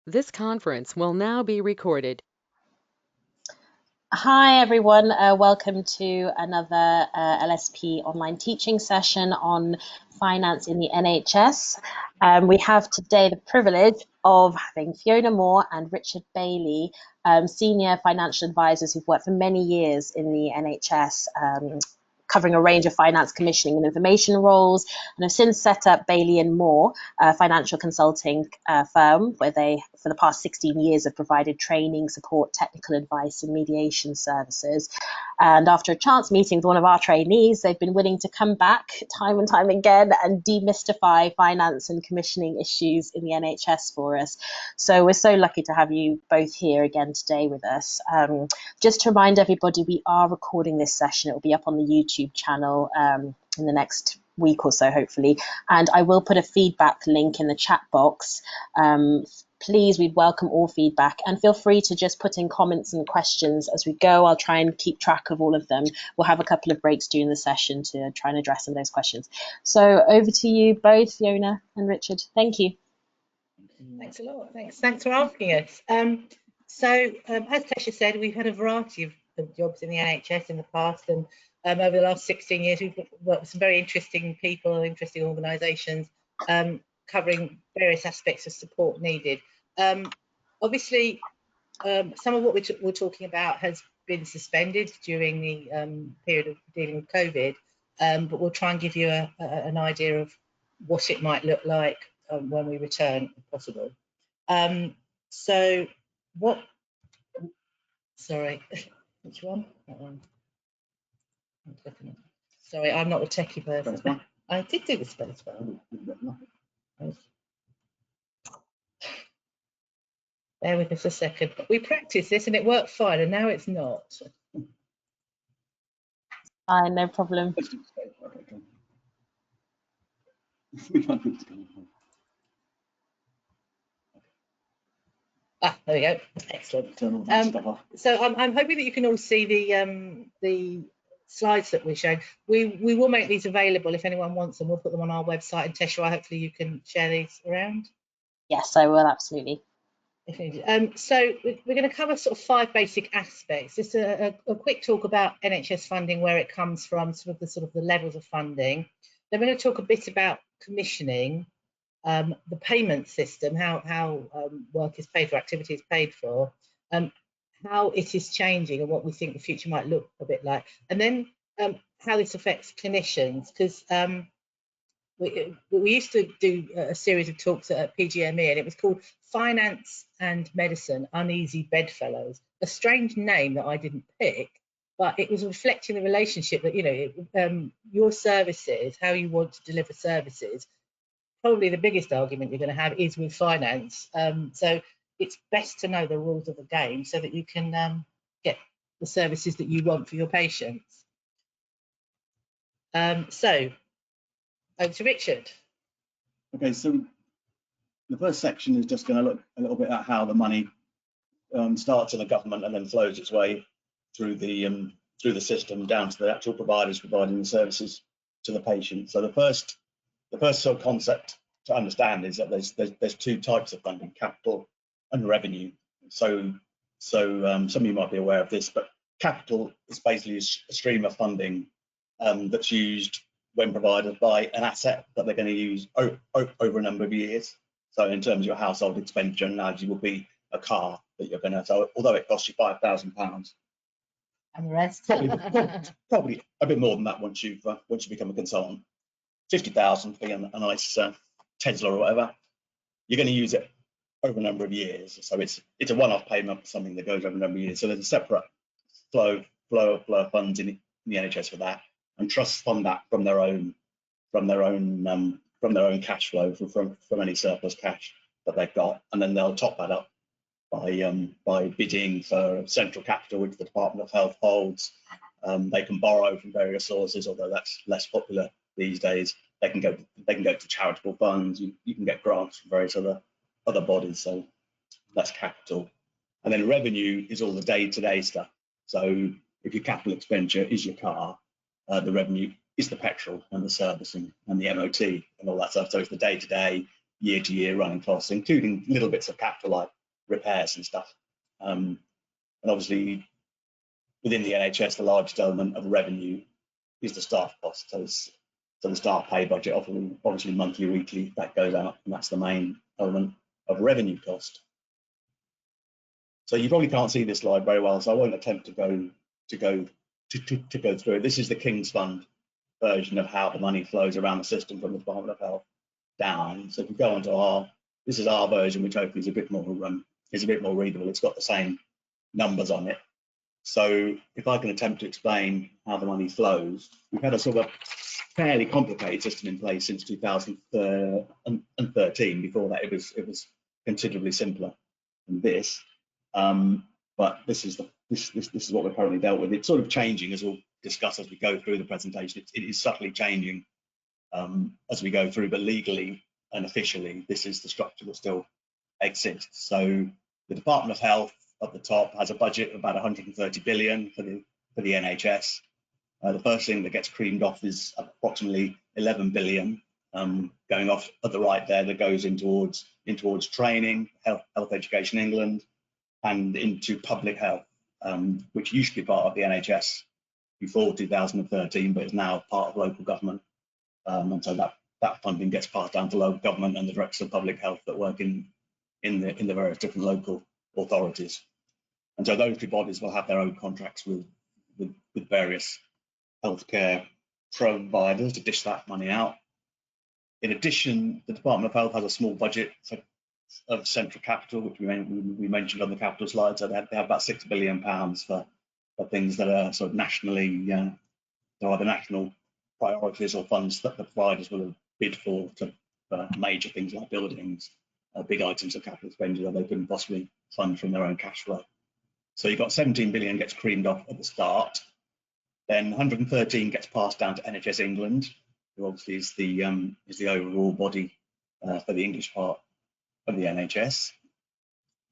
This conference will now be recorded. Hi everyone, welcome to another LSP online teaching session on finance in the NHS. We have today the privilege of having Fiona Moore and Richard Bailey, senior financial advisors who've worked for many years in the NHS, covering a range of finance commissioning and information roles, and have since set up Bailey and Moore, a financial consulting firm where they, for the past 16 years, have provided training, support, technical advice and mediation services. And after a chance meeting with one of our trainees, they've been willing to come back time and time again and demystify finance and commissioning issues in the NHS for us. So we're so lucky to have you both here again today with us. Just to remind everybody, we are recording this session. It will be up on the YouTube channel in the next week or so, hopefully. And I will put a feedback link in the chat box. Please, we'd welcome all feedback, and feel free to just put in comments and questions as we go. I'll try and keep track of all of them. We'll have a couple of breaks during the session to try and address some of those questions. So over to you both, Fiona and Richard. Thank you. Thanks a lot. Thanks for asking us. As Tesha said, we've had a variety of jobs in the NHS in the past, and over the last 16 years, we've worked with some very interesting people, interesting organisations, covering various aspects of support needed. Obviously, some of what we're talking about has been suspended during the period of dealing with COVID, but we'll try and give you an idea of what it might look like when we return, if possible. Sorry, which one? That one. Sorry, I'm not a techie person. I did do the space bar. Bear with us a second. We practiced this and it worked fine, and now it's not. No problem. There we go. Excellent. So I'm hoping that you can all see the slides that we're showing. We will make these available if anyone wants them. We'll put them on our website. And Tesha, hopefully you can share these around. Yes, I will, absolutely. So we're going to cover sort of 5 basic aspects. Just a quick talk about NHS funding, where it comes from, sort of the levels of funding. Then we're going to talk a bit about commissioning, the payment system, how work is paid for, activity is paid for, how it is changing and what we think the future might look a bit like, and then how this affects clinicians, because we used to do a series of talks at PGME, and it was called Finance and Medicine Uneasy Bedfellows, a strange name that I didn't pick, but it was reflecting the relationship that, you know, your services, how you want to deliver services, probably the biggest argument you're going to have is with finance. So it's best to know the rules of the game so that you can get the services that you want for your patients. So over to Richard. Okay, so the first section is just going to look a little bit at how the money starts in the government and then flows its way through the system down to the actual providers providing the services to the patient. So the first sort of concept to understand is that there's 2 types of funding: capital and revenue. So some of you might be aware of this, but capital is basically a stream of funding that's used when provided by an asset that they're going to use over a number of years. So in terms of your household expenditure, an analogy will be a car that you're going to, so although it costs you £5,000, and the rest probably a bit more than that once you become a consultant. 50,000 for a nice Tesla or whatever, you're going to use it over a number of years. So it's a one-off payment for something that goes over a number of years. So there's a separate flow of funds in the NHS for that, and trusts fund that from their own cash flow from any surplus cash that they've got, and then they'll top that up by bidding for central capital, which the Department of Health holds. They can borrow from various sources, although that's less popular these days. They can go to charitable funds. You can get grants from various other bodies. So that's capital. And then revenue is all the day-to-day stuff. So if your capital expenditure is your car, the revenue is the petrol and the servicing and the MOT and all that stuff. So it's the day-to-day, year-to-year running costs, including little bits of capital like repairs and stuff. And obviously, within the NHS, the largest element of revenue is the staff cost. So the staff pay budget, obviously monthly, weekly, that goes out, and that's the main element of revenue cost. So you probably can't see this slide very well, so I won't attempt to go through it. This is the King's Fund version of how the money flows around the system from the Department of Health down. So if you go onto this is our version, which hopefully is a bit more readable. It's got the same numbers on it. So if I can attempt to explain how the money flows, we've had a sort of fairly complicated system in place since 2013. Before that, it was considerably simpler than this. But this is what we're currently dealt with. It's sort of changing, as we'll discuss as we go through the presentation. It is subtly changing as we go through, but legally and officially, this is the structure that still exists. So the Department of Health at the top has a budget of about 130 billion for the NHS. The first thing that gets creamed off is approximately 11 billion going off at the right there, that goes in towards training, Health Education England, and into public health, which used to be part of the NHS before 2013, but is now part of local government. And so that funding gets passed down to local government and the directors of public health that work in the various different local authorities. And so those two bodies will have their own contracts with various healthcare providers to dish that money out. In addition, the Department of Health has a small budget of central capital, which we mentioned on the capital slide. So they have about £6 billion for things that are sort of nationally, there are the national priorities or funds that the providers will bid for major things like buildings, big items of capital expenditure that they couldn't possibly fund from their own cash flow. So you've got 17 billion gets creamed off at the start, then 113 gets passed down to NHS England, who obviously is the overall body for the English part of the NHS.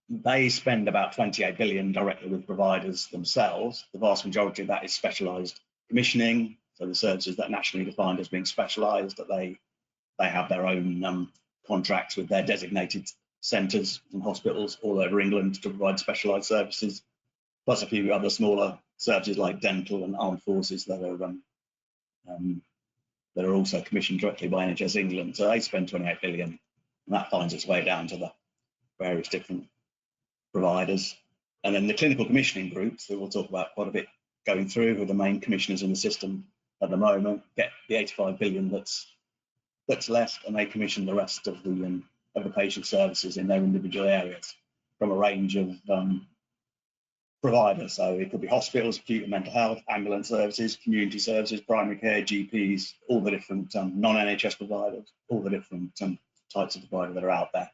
They spend about 28 billion directly with providers themselves. The vast majority of that is specialised commissioning, so the services that are nationally defined as being specialised, that they have their own contracts with their designated centres and hospitals all over England to provide specialised services, plus a few other smaller services like dental and armed forces that are also commissioned directly by NHS England. So they spend 28 billion, and that finds its way down to the various different providers. And then the clinical commissioning groups, that we'll talk about quite a bit going through, who are the main commissioners in the system at the moment, get the 85 billion that's left, and they commission the rest of the patient services in their individual areas from a range of providers. So it could be hospitals, acute and mental health, ambulance services, community services, primary care, GPs, all the different non-NHS providers, all the different types of providers that are out there.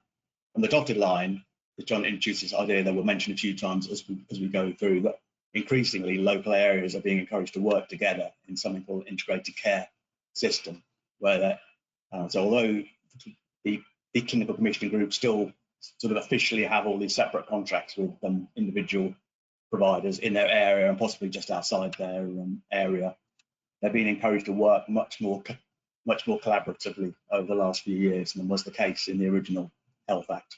And the dotted line is John introduces this idea that we'll mention a few times as we go through, that increasingly local areas are being encouraged to work together in something called integrated care system, where so although the clinical commissioning groups still sort of officially have all these separate contracts with individual providers in their area and possibly just outside their area, they're being encouraged to work much more collaboratively over the last few years than was the case in the original Health Act.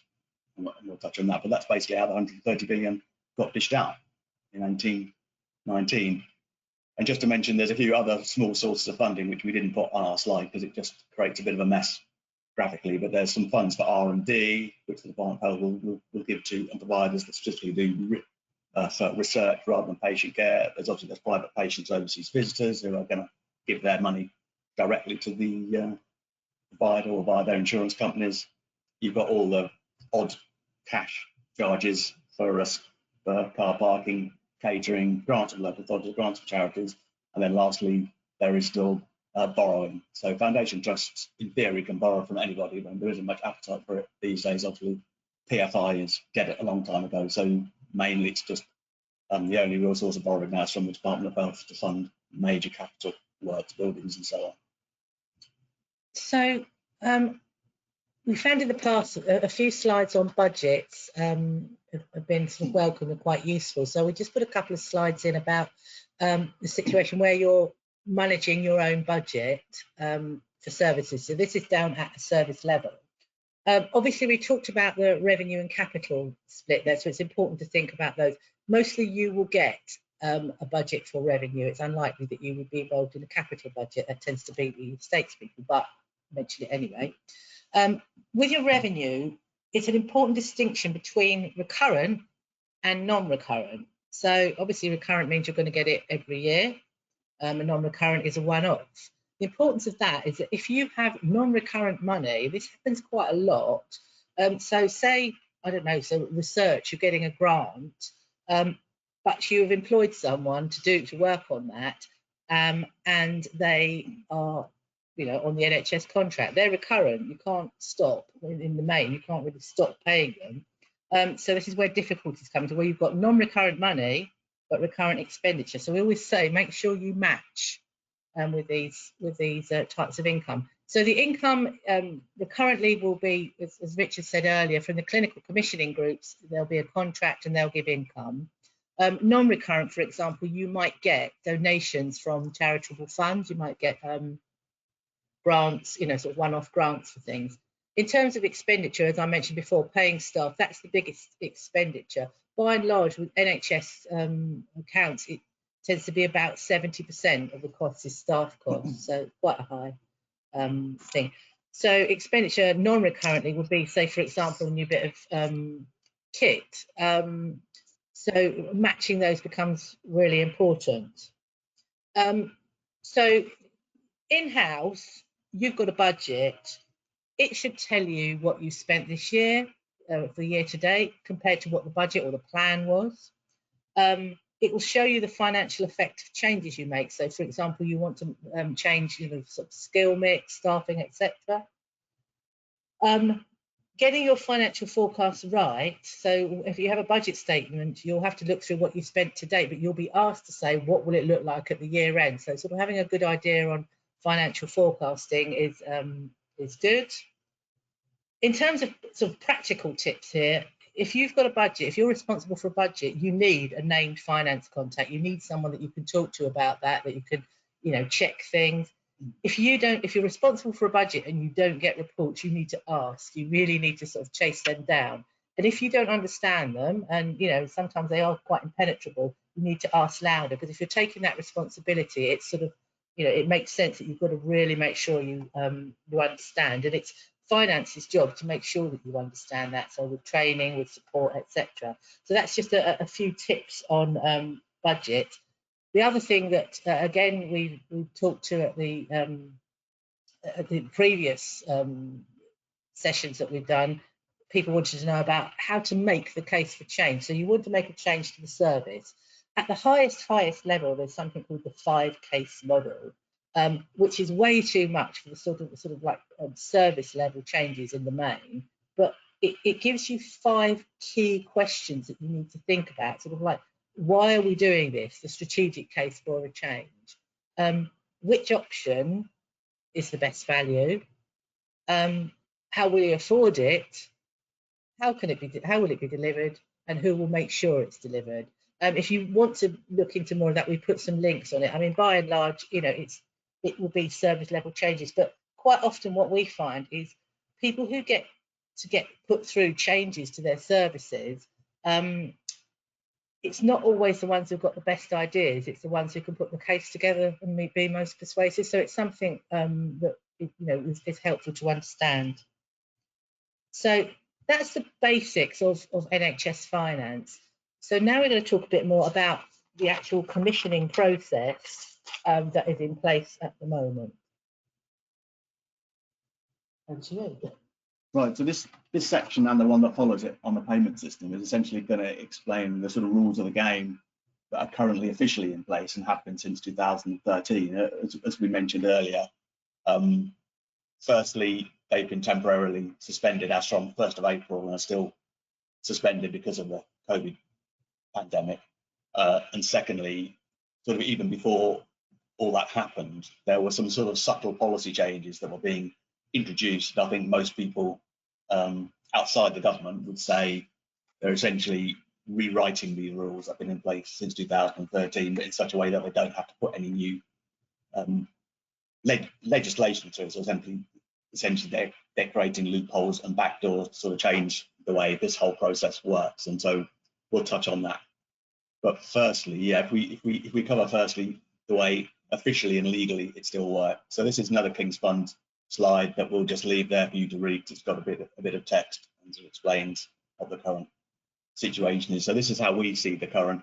And we'll touch on that, but that's basically how the 130 billion got dished out in 1919. And just to mention, there's a few other small sources of funding which we didn't put on our slide because it just creates a bit of a mess graphically, but there's some funds for R&D, which the Department of Health will give to providers that specifically do for research rather than patient care. There's private patients, overseas visitors, who are going to give their money directly to the provider or via their insurance companies. You've got all the odd cash charges for car parking, catering, grants of local authorities, grants of charities, and then lastly, there is still borrowing. So foundation trusts, in theory, can borrow from anybody, but there isn't much appetite for it these days. Obviously, PFIs did it a long time ago, so mainly it's just the only real source of borrowing now is from the Department of Health to fund major capital works, buildings, and so on. So we found in the past a few slides on budgets have been sort of welcome and quite useful. So we just put a couple of slides in about the situation where you're managing your own budget for services. So this is down at a service level. Obviously, we talked about the revenue and capital split there, so it's important to think about those. Mostly you will get a budget for revenue. It's unlikely that you would be involved in a capital budget. That tends to be the estates people, but I mention it anyway. With your revenue, it's an important distinction between recurrent and non-recurrent. So obviously recurrent means you're going to get it every year, and non-recurrent is a one-off. The importance of that is that if you have non-recurrent money, this happens quite a lot. So say, I don't know, so research, you're getting a grant, but you've employed someone to work on that, and they are, you know, on the NHS contract. They're recurrent. You can't stop in the main. You can't really stop paying them. So this is where difficulties come to, where you've got non-recurrent money but recurrent expenditure. So we always say make sure you match with these types of income. So the income currently will be, as Richard said earlier, from the clinical commissioning groups, there'll be a contract and they'll give income. Non-recurrent, for example, you might get donations from charitable funds, you might get grants, you know, sort of one-off grants for things. In terms of expenditure, as I mentioned before, paying staff, that's the biggest expenditure. By and large, with NHS accounts, it tends to be about 70% of the cost is staff costs, so quite a high thing. So expenditure non-recurrently would be, say, for example, a new bit of kit. So matching those becomes really important. So in-house, you've got a budget. It should tell you what you spent this year, for the year to date, compared to what the budget or the plan was. It will show you the financial effect of changes you make. So, for example, you want to change, you know, sort of skill mix, staffing, etc. Getting your financial forecasts right. So, if you have a budget statement, you'll have to look through what you spent to date, but you'll be asked to say what will it look like at the year end. So, sort of having a good idea on financial forecasting is good. In terms of sort of practical tips here, if you've got a budget, if you're responsible for a budget, you need a named finance contact. You need someone that you can talk to about that you can, you know, check things. If you're responsible for a budget and you don't get reports, you need to ask. You really need to sort of chase them down. And if you don't understand them, and you know, sometimes they are quite impenetrable, you need to ask louder, because if you're taking that responsibility, it's sort of, you know, it makes sense that you've got to really make sure you understand. And it's finance's job to make sure that you understand that, so with training, with support, etc. So that's just a few tips on budget. The other thing that again we talked to at the previous sessions that we've done, people wanted to know about how to make the case for change. So you want to make a change to the service. At the highest level, there's something called the 5-case model, which is way too much for the sort of like service level changes in the main, but it gives you 5 key questions that you need to think about, sort of like, why are we doing this? The strategic case for a change. Which option is the best value? How will you afford it? How will it be delivered? And who will make sure it's delivered? If you want to look into more of that, we put some links on it. I mean, by and large, you know, it will be service level changes, but quite often what we find is people who get put through changes to their services, it's not always the ones who've got the best ideas, it's the ones who can put the case together and be most persuasive. So it's something that, you know, is helpful to understand. So that's the basics of NHS finance. So now we're going to talk a bit more about the actual commissioning process that is in place at the moment. And to you. Right, so this section and the one that follows it on the payment system is essentially going to explain the sort of rules of the game that are currently officially in place and have been since 2013. As we mentioned earlier, firstly, they've been temporarily suspended as from 1st of April and are still suspended because of the COVID pandemic. And secondly, sort of even before all that happened, there were some sort of subtle policy changes that were being introduced. I think most people outside the government would say they're essentially rewriting these rules that have been in place since 2013, but in such a way that they don't have to put any new legislation to it. So essentially, essentially they're creating loopholes and backdoors to sort of change the way this whole process works. And so we'll touch on that. But firstly, yeah, if we cover firstly the way officially and legally it still works. So this is another King's Fund slide that we'll just leave there for you to read. It's got a bit of text and it explains what the current situation is. So this is how we see the current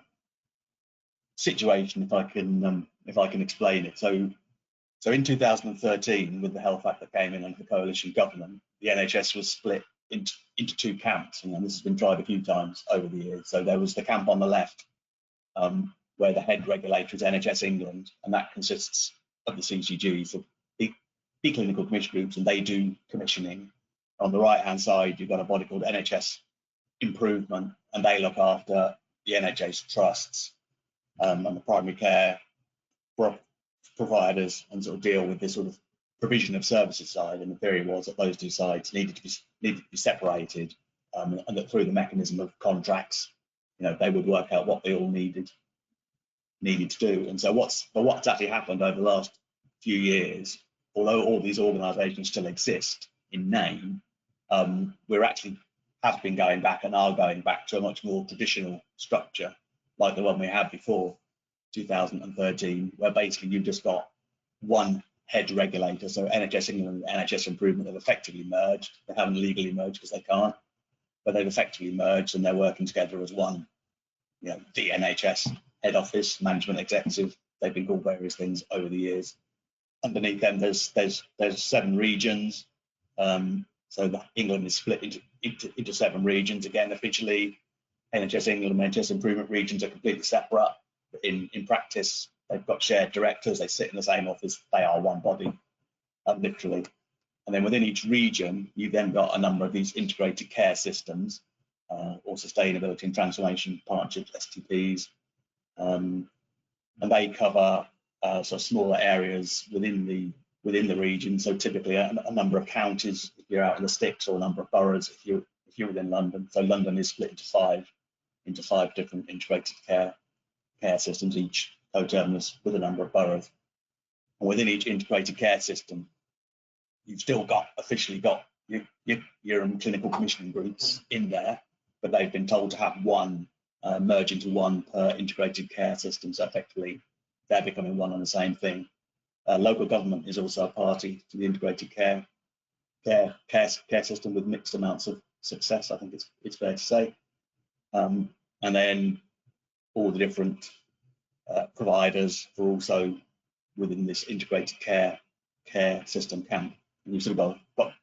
situation, if I can explain it. So in 2013, with the Health Act that came in under the coalition government, the NHS was split into two camps, and this has been tried a few times over the years. So there was the camp on the left, where the head regulator is NHS England, and that consists of the CCGs, of the clinical commission groups, and they do commissioning. On the right-hand side, you've got a body called NHS Improvement, and they look after the NHS trusts and the primary care providers, and sort of deal with this sort of provision of services side. And the theory was that those two sides needed to be separated, and that through the mechanism of contracts, they would work out what they all needed to do. And so what's actually happened over the last few years, although all these organisations still exist in name, we're actually have been going back and are going back to a much more traditional structure like the one we had before 2013, where basically you've just got one head regulator. So NHS England and NHS Improvement have effectively merged. They haven't legally merged because they can't, but they've effectively merged and they're working together as one. The NHS head office, management executive. They've been called various things over the years. Underneath them, there's 7 regions. So England is split into 7 regions. Again, officially, NHS England and NHS Improvement regions are completely separate. In practice, they've got shared directors. They sit in the same office. They are one body, literally. And then within each region, you've then got a number of these integrated care systems, or sustainability and transformation partnerships, STPs, and they cover sort of smaller areas within the region. So typically a number of counties if you're out in the sticks, or a number of boroughs if you're within London. So London is split into five different integrated care systems, each coterminous with a number of boroughs. And within each integrated care system, you've still officially got your clinical commissioning groups in there, but they've been told to have one, merge into one per integrated care system. So effectively, they're becoming one and the same thing. Local government is also a party to the integrated care system with mixed amounts of success, I think it's fair to say. And then all the different providers are also within this integrated care system camp. And you've sort of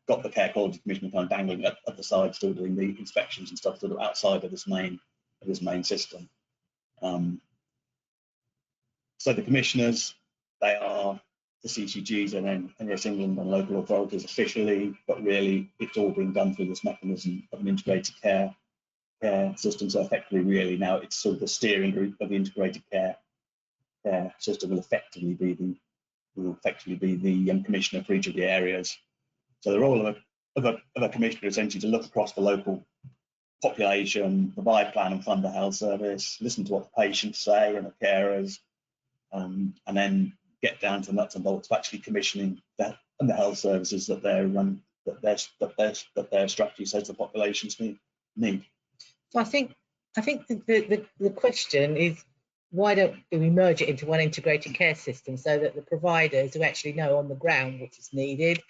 got the Care Quality Commission kind of dangling at the side, still doing the inspections and stuff sort of outside of this main system. So the commissioners, they are the CCGs and then NHS England and local authorities officially, but really it's all being done through this mechanism of an integrated care system. So effectively, really now it's sort of the steering group of the integrated care system will effectively be the commissioner for each of the areas. So the role of a commissioner is essentially to look across the local population, provide, plan and fund the health service, listen to what the patients say and the carers, and then get down to the nuts and bolts of actually commissioning the health services that their strategy says the populations need. So I think the question is, why don't we merge it into one integrated care system so that the providers who actually know on the ground what is needed,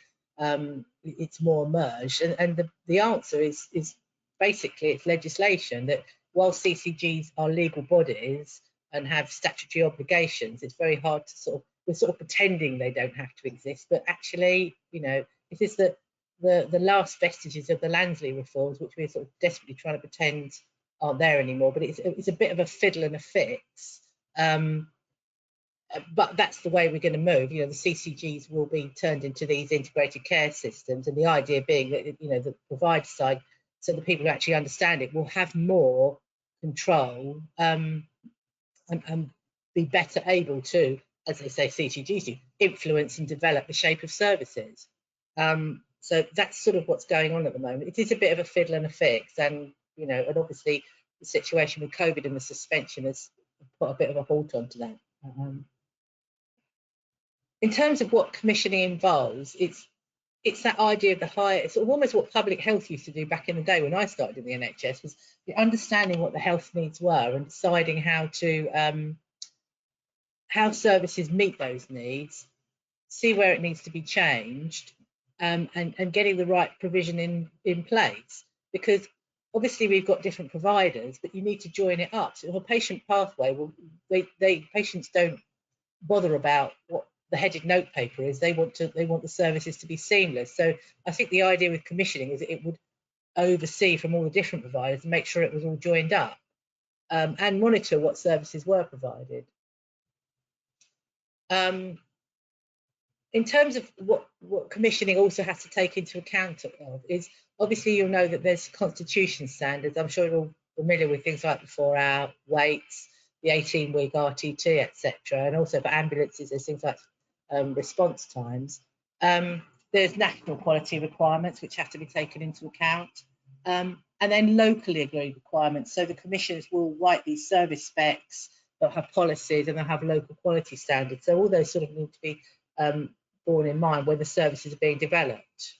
it's more merged? And the answer is basically it's legislation that while CCGs are legal bodies and have statutory obligations, it's very hard to we're sort of pretending they don't have to exist, but actually, it is the last vestiges of the Lansley reforms, which we're sort of desperately trying to pretend aren't there anymore. But it's a bit of a fiddle and a fix. But that's the way we're going to move. The CCGs will be turned into these integrated care systems, and the idea being that the provider side, so the people who actually understand it, will have more control and be better able to, as they say, CCGs do, influence and develop the shape of services. So that's sort of what's going on at the moment. It is a bit of a fiddle and a fix, and and obviously the situation with COVID and the suspension has put a bit of a halt onto that. In terms of what commissioning involves, it's that idea of the higher, it's sort of almost what public health used to do back in the day when I started in the NHS, was the understanding what the health needs were and deciding how to how services meet those needs, see where it needs to be changed, and getting the right provision in place. Because obviously we've got different providers, but you need to join it up. So if a patient pathway, well, patients don't bother about what the headed note paper is. They want the services to be seamless. So I think the idea with commissioning is that it would oversee from all the different providers and make sure it was all joined up, and monitor what services were provided. In terms of what commissioning also has to take into account of is, obviously you'll know that there's constitution standards. I'm sure you're all familiar with things like the 4-hour waits, the 18-week RTT, etc. And also for ambulances, there's things like response times. There's national quality requirements which have to be taken into account, and then locally agreed requirements. So the commissioners will write these service specs, they'll have policies, and they'll have local quality standards. So all those sort of need to be borne in mind when the services are being developed.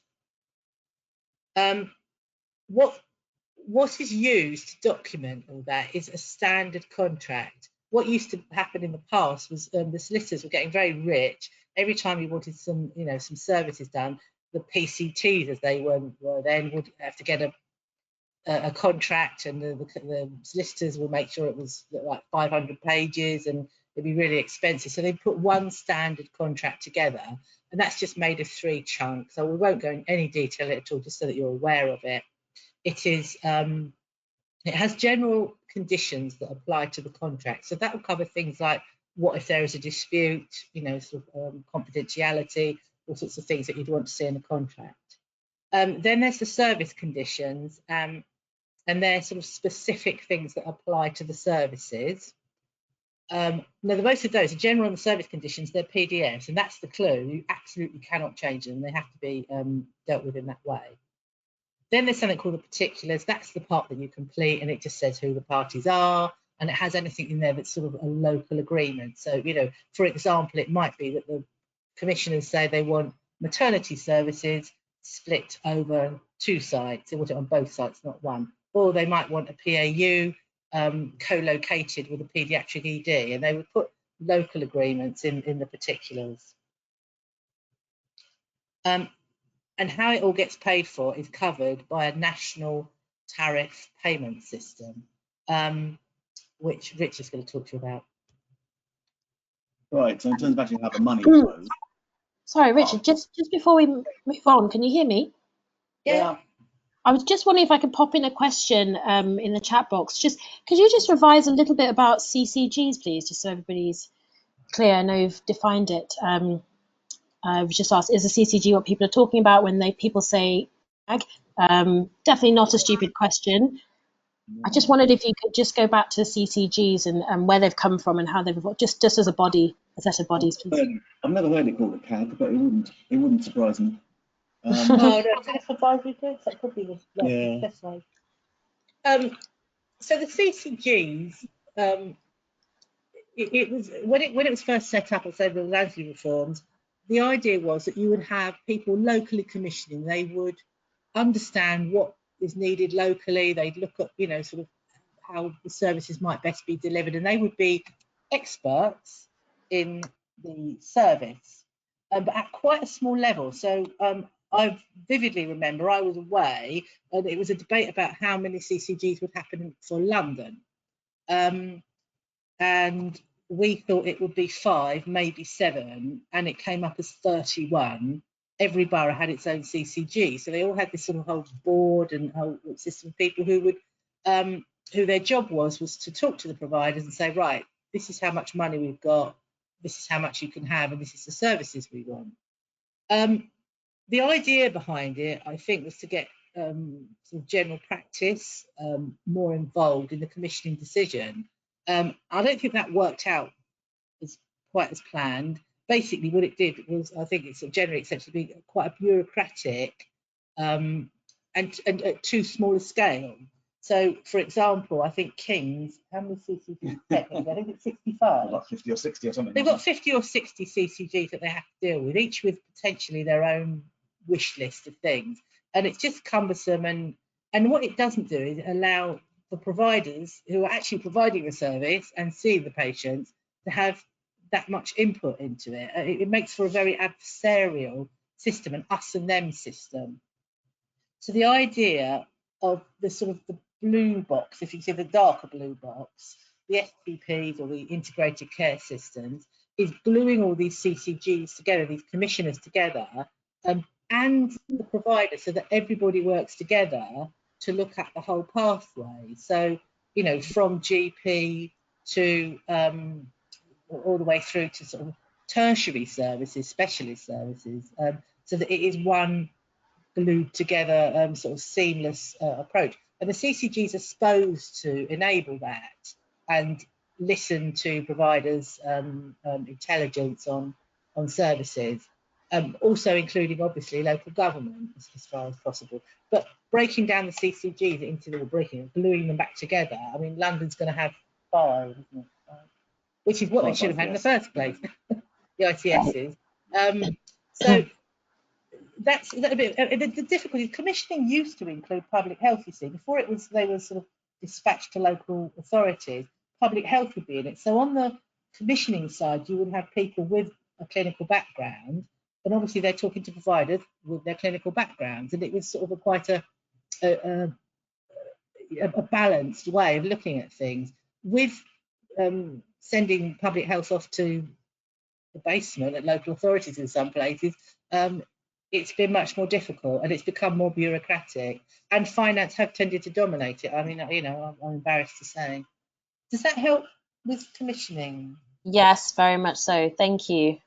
What is used to document all that is a standard contract. What used to happen in the past was the solicitors were getting very rich. Every time you wanted some services done, the PCTs, as they were then, would have to get a contract, and the solicitors will make sure it was like 500 pages and it'd be really expensive. So they put one standard contract together, and that's just made of 3 chunks. So we won't go in any detail at all, just so that you're aware of it. It is it has general conditions that apply to the contract. So that will cover things like what if there is a dispute, sort of confidentiality, all sorts of things that you'd want to see in a contract. Then there's the service conditions, and they're sort of specific things that apply to the services. Now, the most of those are general on the service conditions, they're PDFs, and that's the clue. You absolutely cannot change them. They have to be dealt with in that way. Then there's something called the particulars. That's the part that you complete, and it just says who the parties are, and it has anything in there that's sort of a local agreement. So, for example, it might be that the commissioners say they want maternity services split over 2 sites. They want it on both sites, not one. Or they might want a PAU co-located with a paediatric ED, and they would put local agreements in the particulars. And how it all gets paid for is covered by a national tariff payment system, which Rich is going to talk to you about. Right, so in terms of actually how the money flows. Sorry, Richard, just before we move on, can you hear me? Yeah. I was just wondering if I could pop in a question in the chat box. Could you just revise a little bit about CCGs, please, just so everybody's clear? I know you've defined it. I've just asked, is a CCG what people are talking about when people say ag? Definitely not a stupid question. I just wondered if you could just go back to the CCGs and where they've come from and how they've evolved, just as a body, a set of bodies, please. I've never heard it called a CAG, but it wouldn't surprise me. Oh no, Clinical Advisory Groups, that could be the specified. So the CCGs, it was when it was first set up, as over the Lansley reforms, the idea was that you would have people locally commissioning. They would understand what is needed locally. They'd look at, sort of how the services might best be delivered, and they would be experts in the service, but at quite a small level. So I vividly remember I was away, and it was a debate about how many CCGs would happen for London. And we thought it would be 5, maybe 7, and it came up as 31. Every borough had its own CCG, so they all had this sort of whole board and whole system of people who would, who their job was to talk to the providers and say, right, this is how much money we've got, this is how much you can have, and this is the services we want. The idea behind it, I think, was to get sort of general practice more involved in the commissioning decision. I don't think that worked out quite as planned. Basically, what it did was, I think it's generally accepted to be quite a bureaucratic and at too small a scale. So, for example, I think King's, how many CCGs technically? I think it's 65. Like 50 or 60 or something. They've got 50 or 60 CCGs that they have to deal with, each with potentially their own wish list of things, and it's just cumbersome. And what it doesn't do is allow the providers who are actually providing the service and seeing the patients to have that much input into it. It makes for a very adversarial system, an us and them system. So the idea of the sort of the blue box, if you see the darker blue box, the SPPs or the integrated care systems, is gluing all these CCGs together, these commissioners together, and the provider, so that everybody works together to look at the whole pathway. So, you know, from GP to all the way through to sort of tertiary services, specialist services, so that it is one glued together sort of seamless approach. And the CCGs are supposed to enable that and listen to providers' intelligence on services, also including obviously local government as far as possible. But breaking down the CCGs into gluing them back together. I mean, London's going to have 5, isn't it? Which is what they should have had in the first place, the ITSs. So that's a bit. The difficulty. Commissioning used to include public health. You see, before it was, they were sort of dispatched to local authorities. Public health would be in it. So on the commissioning side, you would have people with a clinical background, and obviously they're talking to providers with their clinical backgrounds, and it was sort of quite a balanced way of looking at things. With sending public health off to the basement at local authorities in some places, it's been much more difficult, and it's become more bureaucratic, and finance have tended to dominate it. I mean, you know, I'm embarrassed to say. Does that help with commissioning? Yes, very much so. Thank you.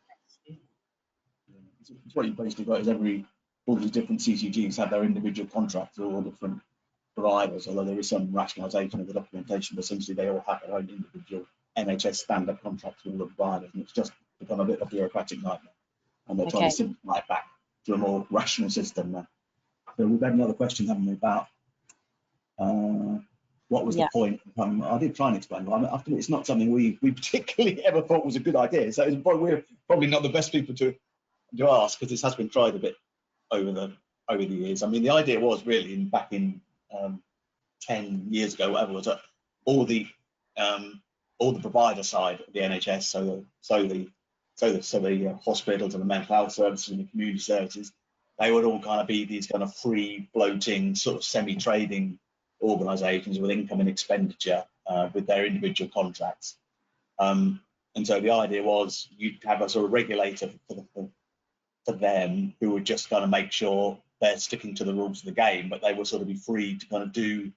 It's what you basically got is all these different CCGs have their individual contracts for all different providers, although there is some rationalisation of the documentation, but essentially they all have their own individual NHS Standard Contracts for all the providers, and it's just become a bit of a bureaucratic nightmare, and they're trying to simplify it back to a more rational system now. So we've had another question, haven't we, about what was the point? I did try and explain, but I think it's not something we particularly ever thought was a good idea. So we're probably not the best people to ask, because this has been tried a bit over the years. I mean, the idea was really back in 10 years ago, whatever, was that all the provider side of the NHS, so the hospitals and the mental health services and the community services, they would all kind of be these kind of free floating sort of semi-trading organisations with income and expenditure with their individual contracts. And so the idea was you'd have a sort of regulator for them who would just kind of make sure they're sticking to the rules of the game, but they would sort of be free to kind of do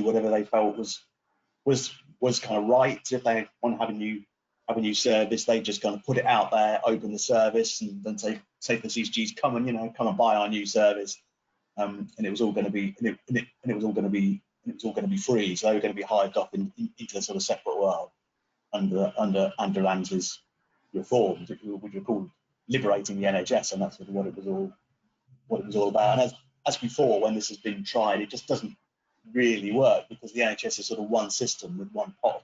whatever they felt was kind of right. If they want to have a new service, they just kind of put it out there, open the service, and then say to the CCGs, come and buy our new service. And it was all going to be free. So they were going to be hived off into a sort of separate world under Lanza's reforms, which were called liberating the NHS, and that's sort of what it was all about. And as before, when this has been tried, it just doesn't really work, because the NHS is sort of one system with one pot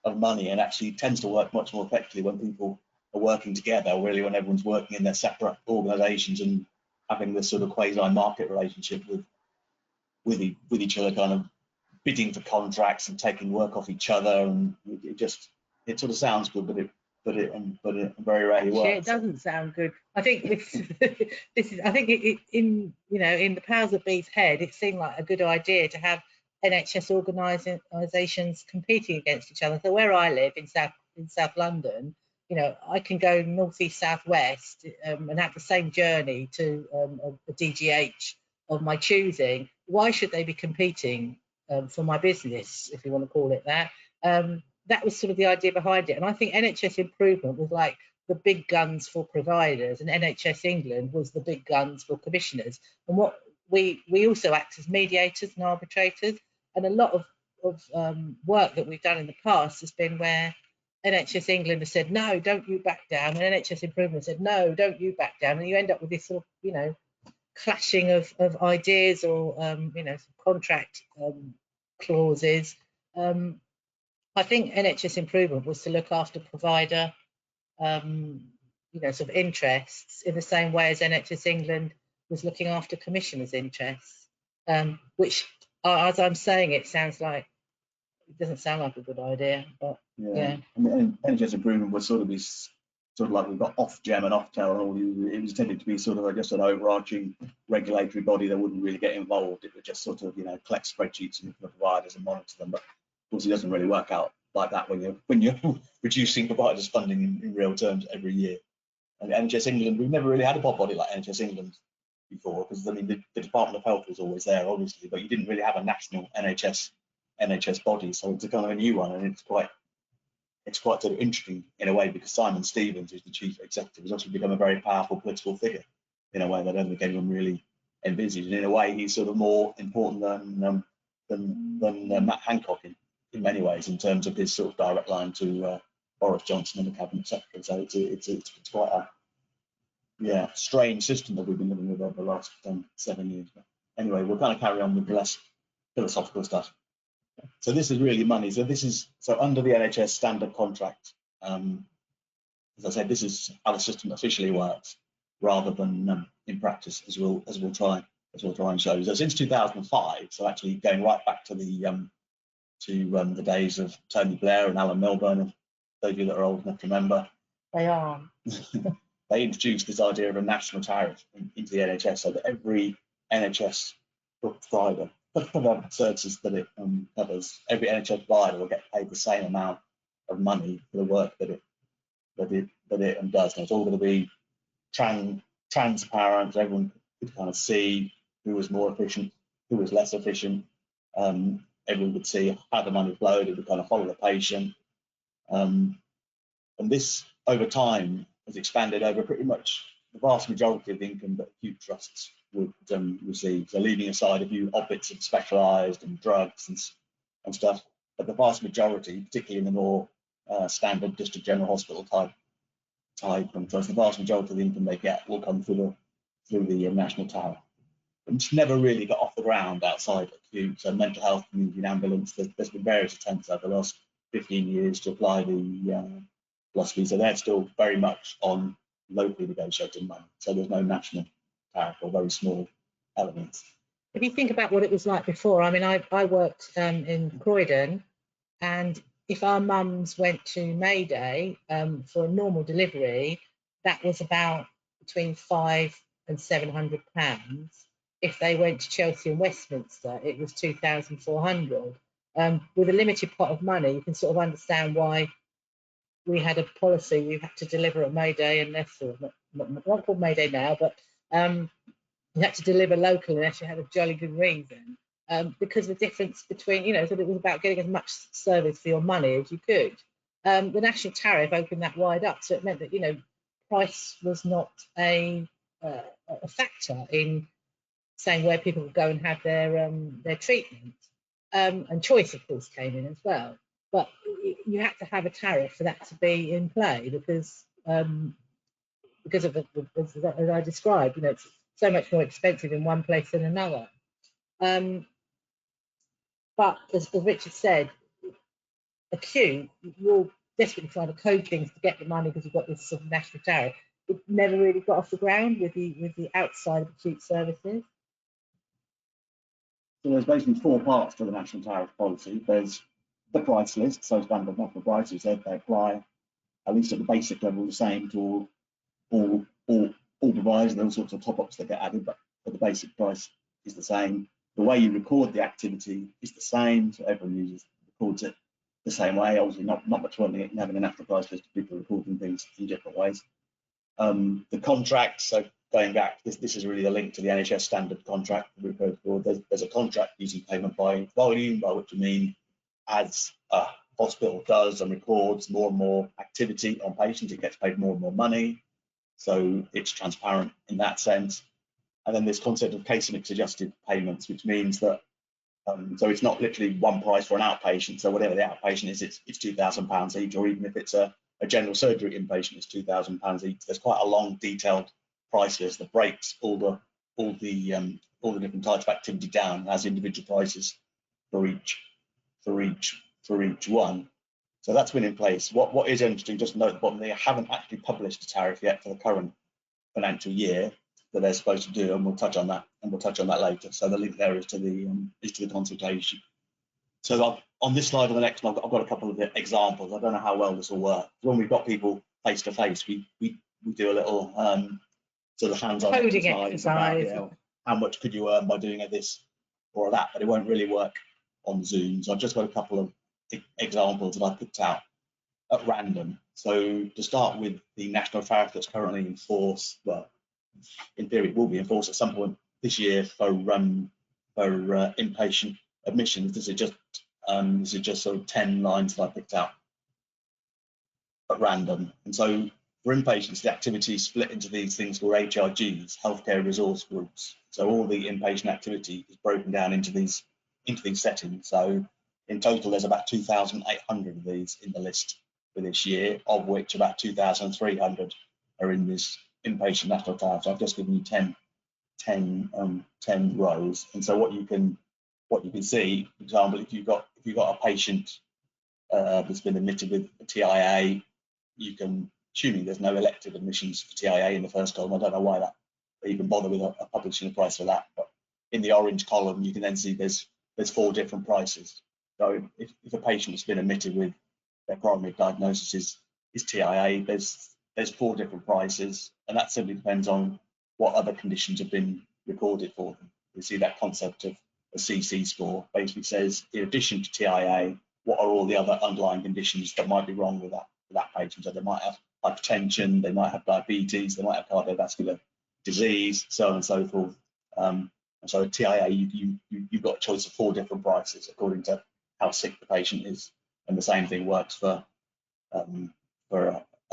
of money, and actually tends to work much more effectively when people are working together, really when everyone's working in their separate organisations and having this sort of quasi-market relationship with each other, kind of bidding for contracts and taking work off each other, and it sort of sounds good, but it very rarely works. It doesn't sound good. I think in the powers that be's head, it seemed like a good idea to have NHS organisations competing against each other. So where I live in South London, you know, I can go north, east, south, west and have the same journey to a DGH of my choosing. Why should they be competing for my business, if you want to call it that? That was sort of the idea behind it. And I think NHS Improvement was like the big guns for providers, and NHS England was the big guns for commissioners. And what we also act as mediators and arbitrators. And a lot of work that we've done in the past has been where NHS England has said, no, don't you back down. And NHS Improvement said, no, don't you back down. And you end up with this sort of, you know, clashing of ideas or, you know, contract clauses. I think NHS Improvement was to look after provider sort of interests in the same way as NHS England was looking after commissioners' interests, which, as I'm saying, it doesn't sound like a good idea, but yeah. I mean, NHS improvement would sort of be sort of like we've got Ofgem and Oftel and all. It was intended to be sort of, I guess, an overarching regulatory body that wouldn't really get involved. It would just sort of, collect spreadsheets and the providers and monitor them. But of course, it doesn't really work out like that when you're reducing providers' funding in real terms every year. And NHS England, we've never really had a body like NHS England before, because I mean the Department of Health was always there, obviously, but you didn't really have a national NHS body, so it's a kind of a new one, and it's quite sort of interesting in a way, because Simon Stevens, who's the chief executive, has also become a very powerful political figure in a way that I don't think anyone really envisaged. And in a way, he's sort of more important than Matt Hancock in many ways, in terms of his sort of direct line to Boris Johnson and the cabinet secretary. So it's quite a strange system that we've been living with over the last 7 years. But anyway, we'll kind of carry on with the less philosophical stuff. So this is really money. So under the NHS Standard Contract, as I said, this is how the system officially works, rather than in practice, as we'll try and show. So since 2005, so actually going right back to the days of Tony Blair and Alan Milburn, those of you that are old enough to remember. They are. They introduced this idea of a national tariff into the NHS, so that every NHS provider, for the services that it covers, every NHS provider will get paid the same amount of money for the work that it does. And it's all going to be transparent, so everyone could kind of see who was more efficient, who was less efficient. Everyone could see how the money flowed. It would kind of follow the patient. And this, over time, has expanded over pretty much the vast majority of the income that acute trusts would receive. So leaving aside a few obits of specialised and drugs and stuff, but the vast majority, particularly in the more standard district general hospital type trusts, the vast majority of the income they get will come through the national tariff. It's never really got off the ground outside acute. So mental health, community and ambulance, there's been various attempts over the last 15 years to apply the philosophy. So they're still very much on locally negotiated money. So there's no national tariff or very small elements. If you think about what it was like before, I mean, I worked in Croydon, and if our mums went to Mayday for a normal delivery, that was about between £500 and £700. If they went to Chelsea and Westminster, it was £2,400. With a limited pot of money, you can sort of understand why we had a policy. You had to deliver at Mayday unless, not called Mayday now, but you had to deliver locally unless you had a jolly good reason. Because the difference between, so it was about getting as much service for your money as you could. The national tariff opened that wide up, so it meant that, price was not a factor in saying where people would go and have their treatment. And choice, of course, came in as well. But you had to have a tariff for that to be in play, because of as I described, it's so much more expensive in one place than another. But as Richard said, acute, you're desperately trying to code things to get the money because you've got this sort of national tariff. It never really got off the ground with the outside of acute services. So there's basically 4 parts to the national tariff policy. There's the price list, so standard national prices, they apply at least at the basic level the same to all providers. There are all sorts of top-ups that get added, but the basic price is the same. The way you record the activity is the same, so everyone records it the same way. Obviously, not much fun having a national price list of people recording things in different ways. The contract, so going back, this is really the link to the NHS Standard Contract that we've heard before. There's a contract using payment by volume, by which I mean as a hospital does and records more and more activity on patients, it gets paid more and more money. So it's transparent in that sense. And then this concept of case mix adjusted payments, which means that so it's not literally one price for an outpatient. So whatever the outpatient is, it's £2,000 each, or even if it's a general surgery inpatient, it's £2,000 each. There's quite a long, detailed price list that breaks all the different types of activity down as individual prices for each one. So that's been in place. What is interesting, just note at the bottom, they haven't actually published a tariff yet for the current financial year that they're supposed to do, and we'll touch on that, later. So the link there is to the consultation. So on this slide and the next one, I've got a couple of examples. I don't know how well this will work. When we've got people face to face, we do a little sort of hands-on coding exercise about how much could you earn by doing this or that, but it won't really work on Zoom. So I've just got a couple of examples that I picked out at random. So to start with, the national tariff that's currently in force, well, in theory, it will be in force at some point this year for inpatient admissions. This is just sort of 10 lines that I picked out at random. And so for inpatients, the activity is split into these things called HRGs, healthcare resource groups. So all the inpatient activity is broken down into these settings. So in total, there's about 2,800 of these in the list for this year, of which about 2,300 are in this inpatient national tariff. So I've just given you 10 rows. And so what you can see, for example, if you've got a patient that's been admitted with a TIA, you can, assuming there's no elective admissions for TIA in the first column, I don't know why they even bother with publishing a price for that, but in the orange column you can then see there's 4 different prices. So if a patient has been admitted with their primary diagnosis is TIA, there's 4 different prices, and that simply depends on what other conditions have been recorded for them. You see that concept of a CC score basically says, in addition to TIA, what are all the other underlying conditions that might be wrong with that patient? So they might have hypertension, they might have diabetes, they might have cardiovascular disease, so on and so forth. And so a TIA, you've got a choice of 4 different prices according to how sick the patient is, and the same thing works for a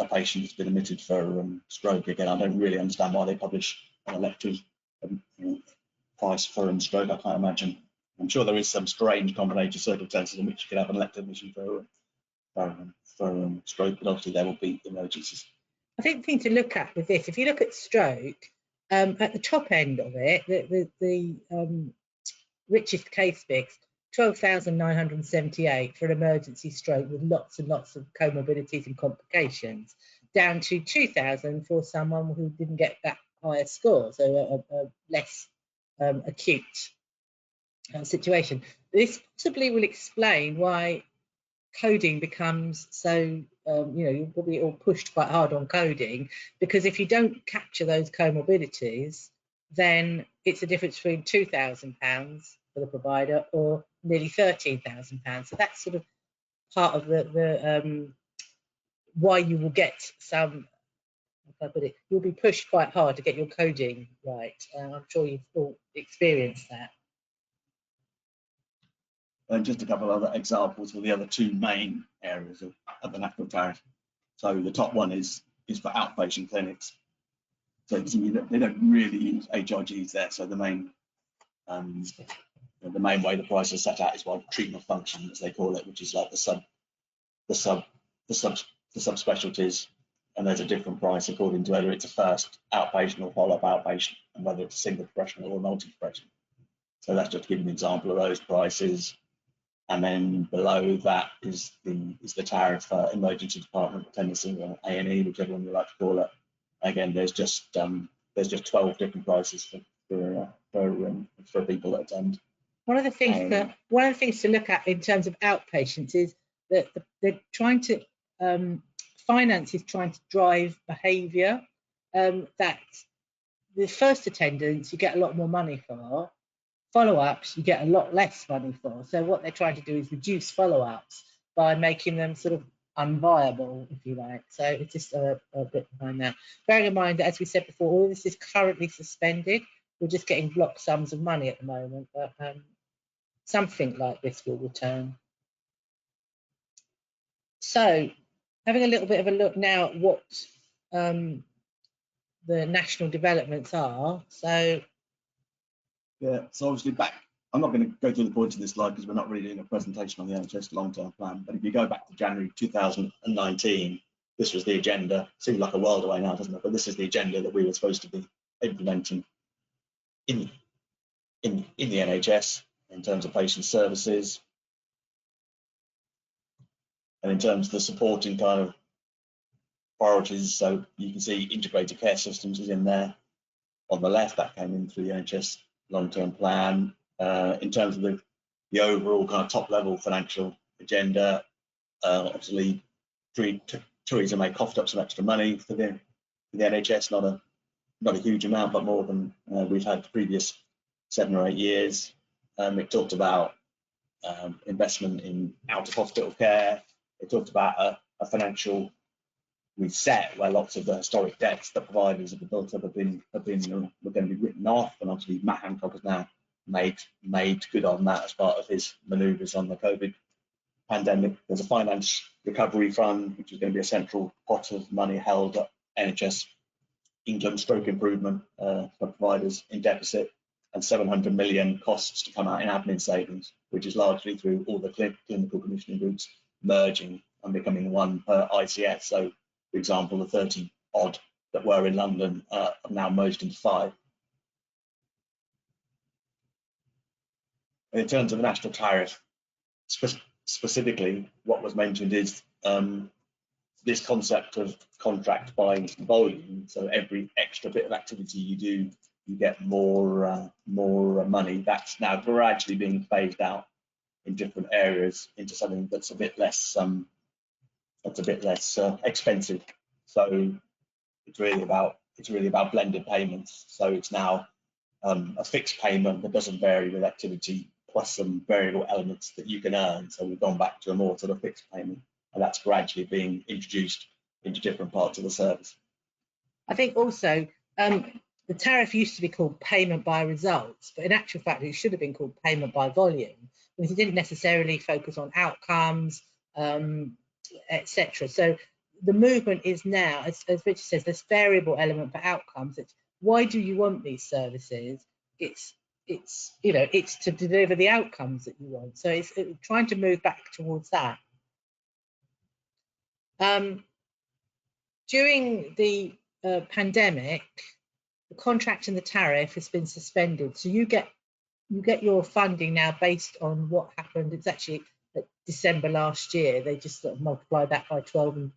patient who's been admitted for stroke. Again, I don't really understand why they publish an elective price for stroke. I can't imagine. I'm sure there is some strange combination of circumstances in which you could have an elective admission for stroke, but obviously there will be emergencies. I think the thing to look at with this, if you look at stroke, at the top end of it, the richest case mix, 12,978 for an emergency stroke with lots and lots of comorbidities and complications, down to 2,000 for someone who didn't get that higher score, so a less acute situation. This possibly will explain why coding becomes so, you're probably all pushed quite hard on coding, because if you don't capture those comorbidities, then it's a difference between £2,000 for the provider or nearly £13,000. So that's sort of part of the why you will get some, how can I put it, you'll be pushed quite hard to get your coding right. I'm sure you've all experienced that. And just a couple of other examples for the other 2 main areas of the national tariff. So the top one is for outpatient clinics. So they don't really use HRGs there. So the main way the price is set out is by treatment function, as they call it, which is like the subspecialties, and there's a different price according to whether it's a first outpatient or follow-up outpatient, and whether it's a single professional or multi-professional. So that's just to give an example of those prices. And then below that is the tariff for emergency department attendance or A&E, whichever one you like to call it. Again, there's just 12 different prices for people that attend. One of the things to look at in terms of outpatients is that they're trying to finance is trying to drive behaviour. That the first attendance you get a lot more money for. Follow-ups you get a lot less money for. So what they're trying to do is reduce follow-ups by making them sort of unviable, if you like. So it's just a bit behind that. Bearing in mind that, as we said before, all this is currently suspended. We're just getting block sums of money at the moment, but something like this will return. So having a little bit of a look now at what the national developments are. So yeah, so obviously I'm not going to go through the points of this slide because we're not really doing a presentation on the NHS long-term plan, but if you go back to January 2019, this was the agenda. Seems like a world away now, doesn't it? But this is the agenda that we were supposed to be implementing in the NHS in terms of patient services. And in terms of the supporting kind of priorities, so you can see integrated care systems is in there on the left. That came in through the NHS long-term plan. In terms of the overall kind of top-level financial agenda, obviously Theresa May coughed up some extra money for the NHS, not a huge amount, but more than we've had the previous 7 or 8 years. It talked about investment in out-of-hospital care. It talked about a financial reset where lots of the historic debts that providers have built up were going to be written off, and obviously Matt Hancock has now made good on that as part of his manoeuvres on the COVID pandemic. There's a finance recovery fund, which is going to be a central pot of money held at NHS income stroke improvement for providers in deficit, and 700 million costs to come out in admin savings, which is largely through all the clinical commissioning groups merging and becoming one per ICS. So, for example, the 30 odd that were in London are now merged into 5. In terms of the national tariff, specifically, what was mentioned is this concept of contract by volume. So every extra bit of activity you do, you get more money. That's now gradually being phased out in different areas into something that's a bit less expensive. So it's really about blended payments. So it's now a fixed payment that doesn't vary with activity, plus some variable elements that you can earn. So we've gone back to a more sort of fixed payment, and that's gradually being introduced into different parts of the service. I think also the tariff used to be called payment by results, but in actual fact it should have been called payment by volume, because it didn't necessarily focus on outcomes, etc. So the movement is now, as Richard says, this variable element for outcomes. It's why do you want these services? It's to deliver the outcomes that you want. So it's trying to move back towards that. During the pandemic, the contract and the tariff has been suspended. So you get your funding now based on what happened. It's actually December last year. They just sort of multiplied that by 12 and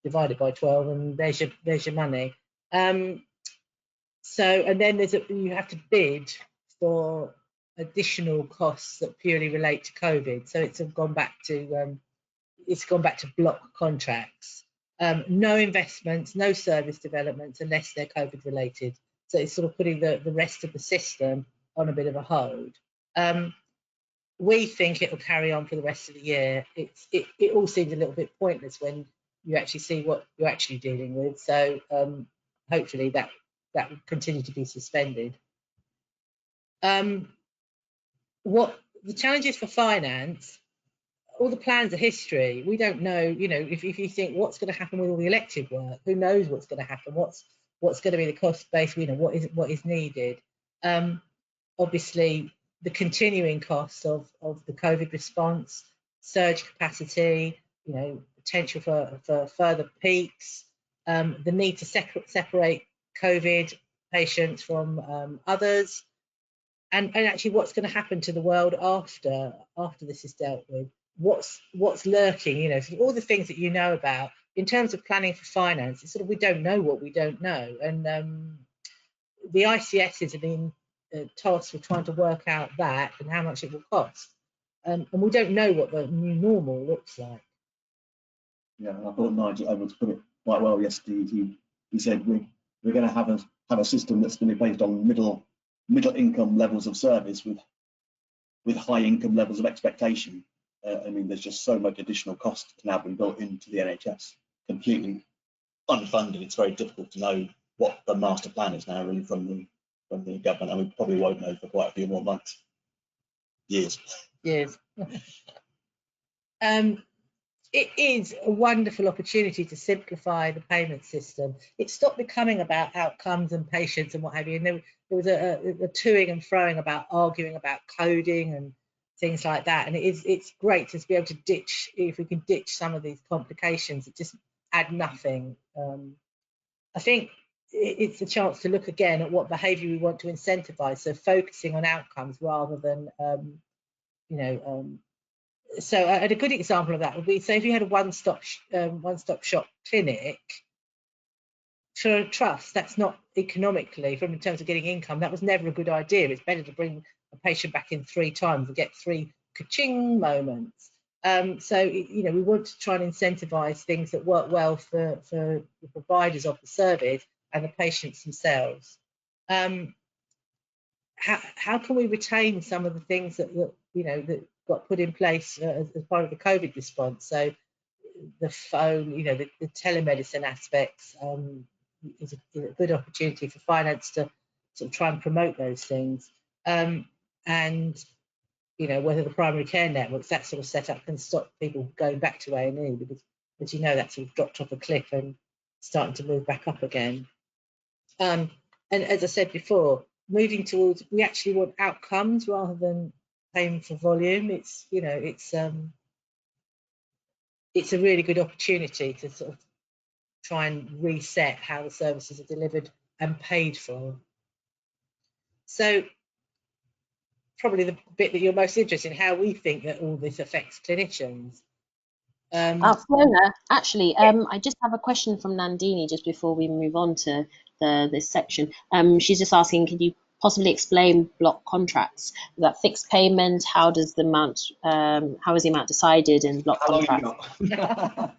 divided by 12, and there's your money. So, and then you have to bid for additional costs that purely relate to COVID. So it's gone back to block contracts. No investments, no service developments unless they're COVID related. So it's sort of putting the rest of the system on a bit of a hold. We think it will carry on for the rest of the year. It all seems a little bit pointless when you actually see what you're actually dealing with. So hopefully that will continue to be suspended. What the challenges for finance? All the plans are history. We don't know, if you think what's going to happen with all the elective work, who knows what's going to happen? What's going to be the cost base? What is needed? Obviously, the continuing costs of the COVID response, surge capacity, potential for further peaks, the need to separate COVID patients from others, and actually what's going to happen to the world after this is dealt with. What's lurking, so all the things that you know about in terms of planning for finance. It's sort of we don't know what we don't know, and the ICSs have been tasked with trying to work out that and how much it will cost, and we don't know what the new normal looks like. Yeah, I thought Nigel Edwards put it quite well yesterday. He said we're going to have a system that's going to be based on middle income levels of service with high income levels of expectation. I mean, there's just so much additional cost now being built into the NHS, completely unfunded. It's very difficult to know what the master plan is now, really, from the government, and we probably won't know for quite a few more months, years. It is a wonderful opportunity to simplify the payment system. It stopped becoming about outcomes and patients and what have you. And there was a toing and froing about arguing about coding and things like that. And it's great to be able to ditch, if we can ditch some of these complications that just add nothing. I think it's a chance to look again at what behaviour we want to incentivise. So focusing on outcomes rather than So and a good example of that would be, say, if you had a one-stop shop clinic for a trust, that's not economically, from in terms of getting income, that was never a good idea. It's better to bring a patient back in 3 times and get 3 ka-ching moments. So, you know, we want to try and incentivize things that work well for the providers of the service and the patients themselves. How can we retain some of the things that you know, that got put in place as part of the COVID response? So the phone, you know, the telemedicine aspects is a good opportunity for finance to sort of try and promote those things. And you know, whether the primary care networks, that sort of setup can stop people going back to A&E, because, as you know, that sort of dropped off a cliff and starting to move back up again. And as I said before, moving towards, we actually want outcomes rather than paying for volume. It's, you know, it's a really good opportunity to sort of try and reset how the services are delivered and paid for. So probably the bit that you're most interested in, how we think that all this affects clinicians. Fiona, actually, I just have a question from Nandini just before we move on to this section. She's just asking, can you possibly explain block contracts? That fixed payment, how does the amount, how is the amount decided in block contracts? No,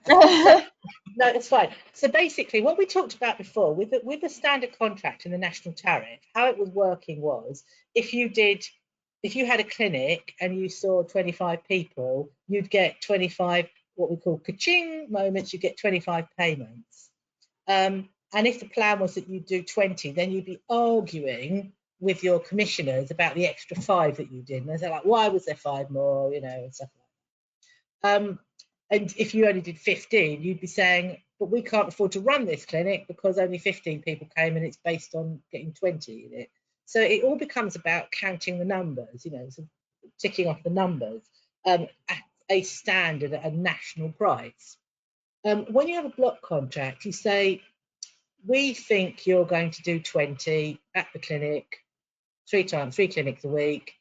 it's fine. So basically, what we talked about before with the standard contract and the national tariff, how it was working was, if you had a clinic and you saw 25 people, you'd get 25 what we call ka-ching moments. You get 25 payments. And if the plan was that you do 20, then you'd be arguing with your commissioners about the extra 5 that you did. And they're like, why was there 5 more, you know, and stuff like that. And if you only did 15, you'd be saying, but we can't afford to run this clinic because only 15 people came and it's based on getting 20 in it. So it all becomes about counting the numbers, you know, so ticking off the numbers at a standard, at a national price. When you have a block contract, you say, we think you're going to do 20 at the clinic, 3 clinics a week.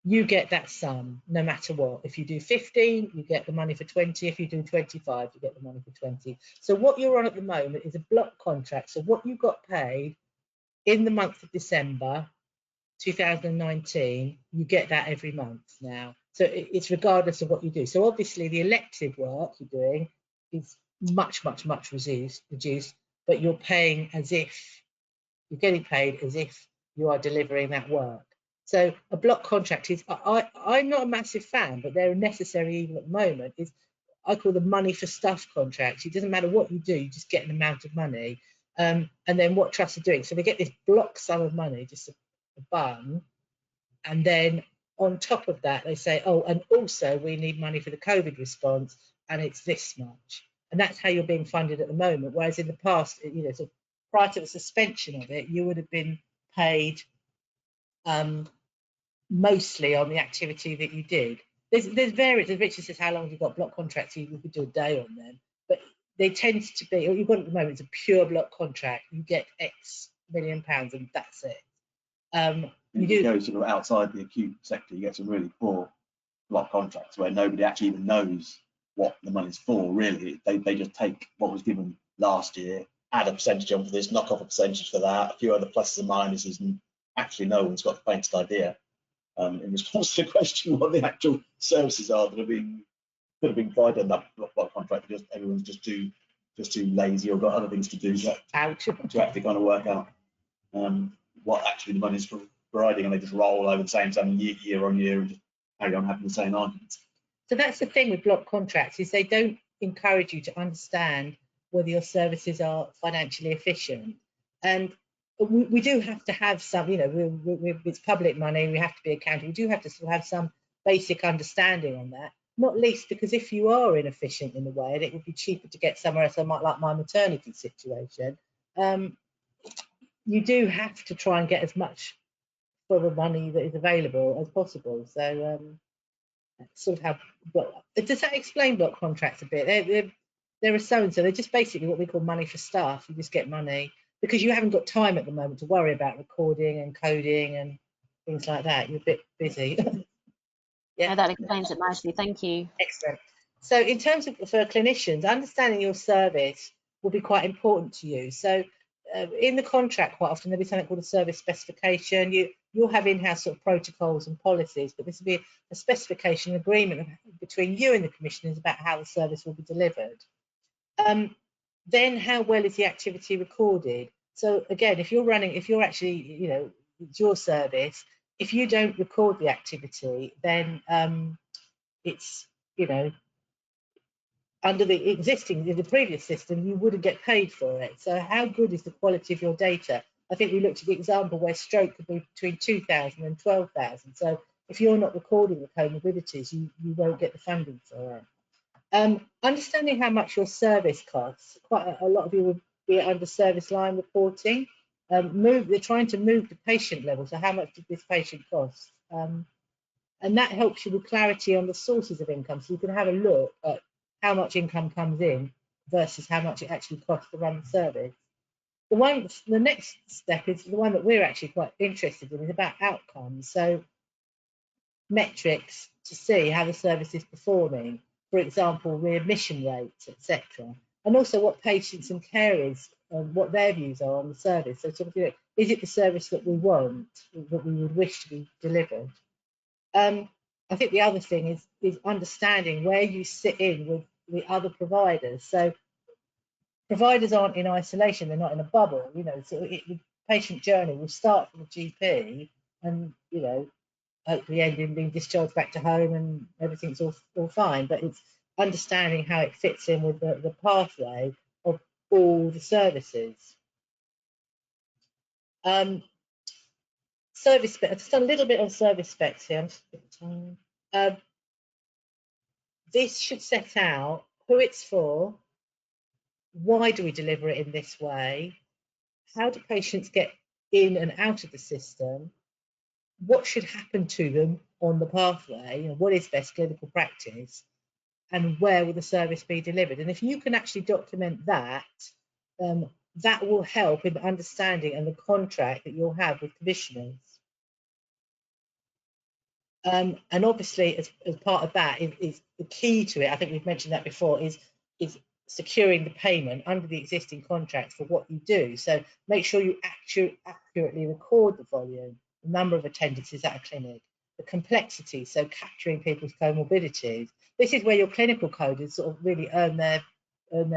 You get that sum no matter what. If you do 15, you get the money for 20. If you do 25, you get the money for 20. So what you're on at the moment is a block contract. So what you got paid in the month of December 2019, you get that every month now. So it's regardless of what you do. So obviously the elective work you're doing is much reduced, but you're paying as if, you're getting paid as if you are delivering that work. So a block contract is, I'm not a massive fan, but they're necessary even at the moment, is I call them money for stuff contracts. It doesn't matter what you do, you just get an amount of money. And then what trusts are doing, so they get this block sum of money, just a bun, and then on top of that they say, oh, and also we need money for the COVID response, and it's this much. And that's how you're being funded at the moment, whereas in the past, you know, so prior to the suspension of it, you would have been paid mostly on the activity that you did. There's various, as Richard says, how long have you got block contracts? You could do a day on them, but they tend to be, or you've got at the moment, it's a pure block contract. You get X million pounds and that's it. If you go sort of outside the acute sector, you get some really poor block contracts where nobody actually even knows what the money's for, really. They just take what was given last year, add a percentage on for this, knock off a percentage for that, a few other pluses and minuses, and actually no one's got the faintest idea. In response to the question what the actual services are that could have been provided in that block contract, because everyone's just too lazy or got other things to do to actually kind of work out what actually the money's providing, and they just roll over the same year on year and just carry on having the same arguments. So that's the thing with block contracts, is they don't encourage you to understand whether your services are financially efficient. And we do have to have some, you know, it's public money, we have to be accountable. We do have to still have some basic understanding on that, not least because if you are inefficient in a way, and it would be cheaper to get somewhere else, like my maternity situation, you do have to try and get as much for the money that is available as possible. So sort of how, does that explain block contracts a bit? They're a so-and-so, they're just basically what we call money for staff. You just get money because you haven't got time at the moment to worry about recording and coding and things like that. You're a bit busy. Yeah, No, that explains it nicely. Thank you. excellent. So in terms of for clinicians, understanding your service will be quite important to you. So in the contract, quite often there'll be something called a service specification. You'll have in-house sort of protocols and policies, but this will be a specification agreement between you and the commissioners about how the service will be delivered. Then how well is the activity recorded? So again, if you're actually, you know, it's your service, if you don't record the activity, then it's, you know, under the previous system, you wouldn't get paid for it. So how good is the quality of your data? I think we looked at the example where stroke could be between 2,000 and 12,000. So if you're not recording the comorbidities, you won't get the funding for it. Understanding how much your service costs, quite a lot of you will be under service line reporting. They're trying to move the patient level, so how much did this patient cost? And that helps you with clarity on the sources of income, so you can have a look at how much income comes in versus how much it actually costs to run the service. The next step is the one that we're actually quite interested in, is about outcomes. So metrics to see how the service is performing. For example, readmission rates, etc., and also what patients and carers, what their views are on the service. So, sort of, you know, is it the service that we want, that we would wish to be delivered? I think the other thing is understanding where you sit in with the other providers. So, providers aren't in isolation; they're not in a bubble. You know, so the patient journey will start from the GP, and you know, hopefully end in being discharged back to home and everything's all fine, but it's understanding how it fits in with the pathway of all the services. Service spec, just a little bit on service specs here. This should set out who it's for, why do we deliver it in this way, how do patients get in and out of the system, what should happen to them on the pathway, you know, what is best clinical practice, and where will the service be delivered. And if you can actually document that, that will help in the understanding and the contract that you'll have with commissioners. And obviously, as part of that, is the key to it, I think we've mentioned that before, is securing the payment under the existing contracts for what you do. So make sure you accurately record the volume, the number of attendances at a clinic, the complexity, so capturing people's comorbidities. This is where your clinical coders sort of really earn their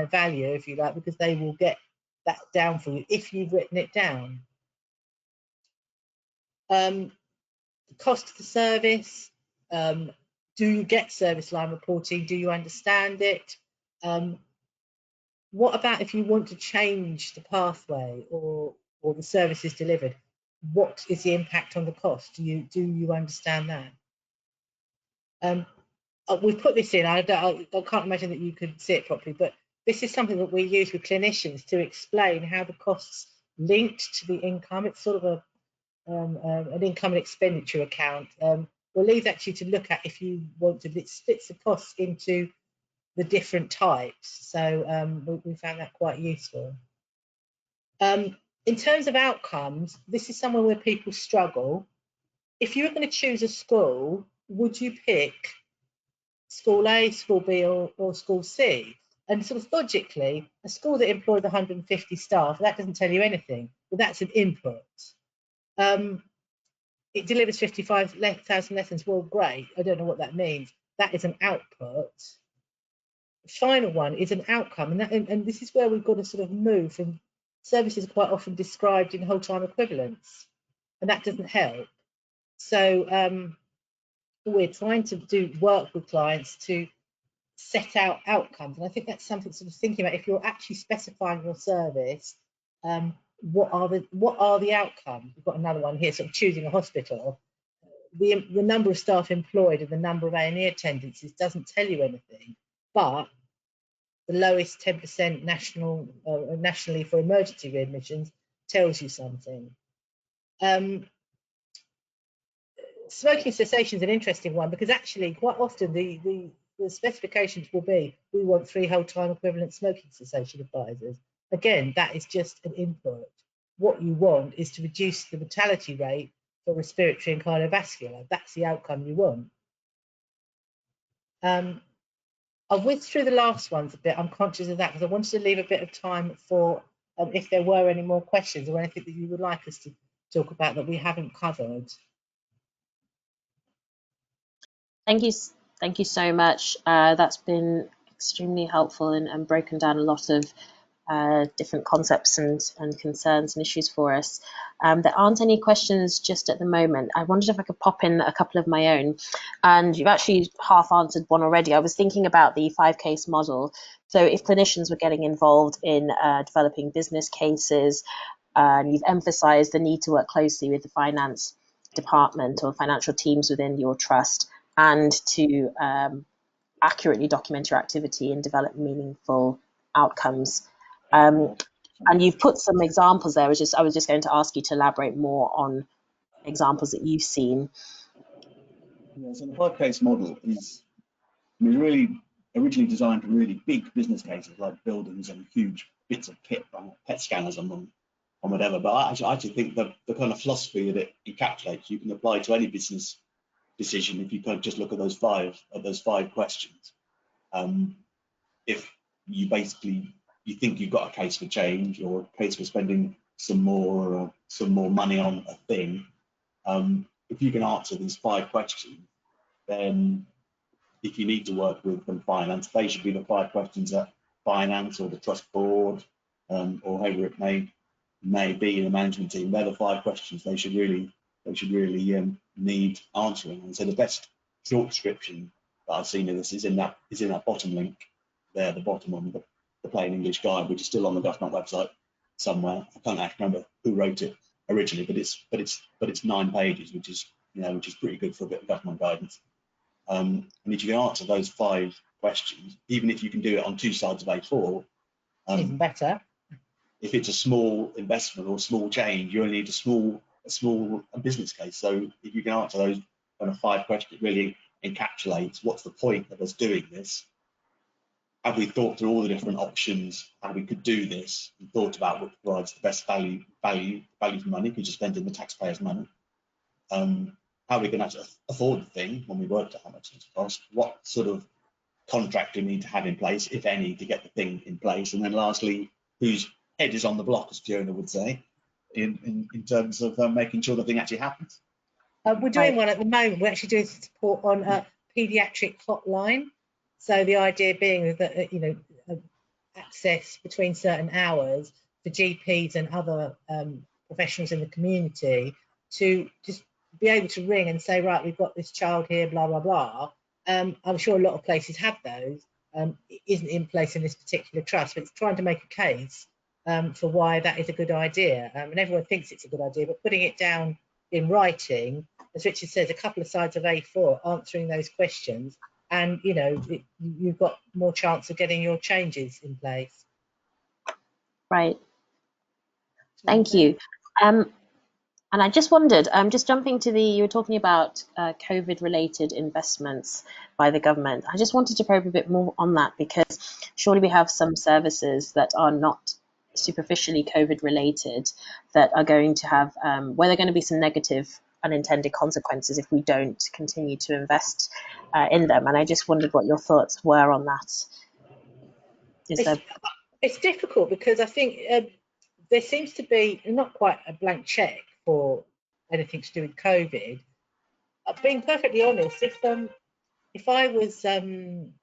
value, if you like, because they will get that down for you if you've written it down. The cost of the service, do you get service line reporting? Do you understand it? What about if you want to change the pathway or the services delivered? What is the impact on the cost? Do you understand that? We've put this in. I can't imagine that you could see it properly, but this is something that we use with clinicians to explain how the costs linked to the income. It's sort of an income and expenditure account. We'll leave that to you to look at if you want to. It splits the costs into the different types. So we found that quite useful. In terms of outcomes, this is somewhere where people struggle. If you were going to choose a school, would you pick school A, school B, or school C? And sort of logically, a school that employs 150 staff, that doesn't tell you anything, but that's an input. It delivers 55,000 lessons. Well, great. I don't know what that means. That is an output. The final one is an outcome, and this is where we've got to sort of move from services are quite often described in whole time equivalents, and that doesn't help. So we're trying to do work with clients to set out outcomes, and I think that's something sort of thinking about if you're actually specifying your service. What are the outcomes? We've got another one here, sort of choosing a hospital. The number of staff employed and the number of A&E attendances doesn't tell you anything, but the lowest 10% nationally for emergency readmissions tells you something. Smoking cessation is an interesting one because actually quite often the specifications will be, we want 3 whole-time equivalent smoking cessation advisors. Again, that is just an input. What you want is to reduce the mortality rate for respiratory and cardiovascular. That's the outcome you want. I've whizzed through the last ones a bit. I'm conscious of that because I wanted to leave a bit of time for if there were any more questions or anything that you would like us to talk about that we haven't covered. Thank you so much. That's been extremely helpful and broken down a lot of different concepts and concerns and issues for us. There aren't any questions just at the moment. I wondered if I could pop in a couple of my own, and you've actually half answered one already. I was thinking about the 5-case model. So if clinicians were getting involved in developing business cases, and you've emphasized the need to work closely with the finance department or financial teams within your trust, and to accurately document your activity and develop meaningful outcomes. And you've put some examples there. I was just going to ask you to elaborate more on examples that you've seen. Yeah, so the 5-case model is really originally designed for really big business cases like buildings and huge bits of kit, PET scanners and whatever. But I actually think that the kind of philosophy that it encapsulates, you can apply to any business decision if you kind of just look at those five questions. If you basically you think you've got a case for change or a case for spending some more money on a thing, if you can answer these 5 questions, then if you need to work with them finance, they should be the 5 questions that finance or the trust board or whoever it may be in the management team. They're the 5 questions they should really need answering. And so the best short description that I've seen of this is in that bottom link there, at the bottom on the plain English guide, which is still on the government website somewhere. I can't actually remember who wrote it originally, but it's 9 pages, which is pretty good for a bit of government guidance. And if you can answer those 5 questions, even if you can do it on 2 sides of A4, even better. If it's a small investment or small change, you only need a small business case. So if you can answer those kind of 5 questions, it really encapsulates what's the point of us doing this. Have we thought through all the different options, how we could do this, and thought about what provides the best value for money, because you're spending the taxpayers' money. How we can actually afford the thing when we worked out how much it costs, what sort of contract we need to have in place, if any, to get the thing in place, and then lastly, whose head is on the block, as Fiona would say, in terms of making sure the thing actually happens. We're doing one at the moment. We're actually doing support on a paediatric hotline. So the idea being that access between certain hours for GPs and other professionals in the community to just be able to ring and say, right, we've got this child here, blah blah blah. I'm sure a lot of places have those. It isn't in place in this particular trust, but it's trying to make a case for why that is a good idea. And everyone thinks it's a good idea, but putting it down in writing, as Richard says, a couple of sides of A4 answering those questions, and you've got more chance of getting your changes in place. Right. Thank you. And I just wondered, just jumping to you were talking about COVID-related investments by the government. I just wanted to probe a bit more on that, because surely we have some services that are not superficially COVID-related that are going to have, where there are going to be some negative unintended consequences if we don't continue to invest in them. And I just wondered what your thoughts were on that. It's difficult because I think there seems to be not quite a blank check for anything to do with COVID. Being perfectly honest, if I was in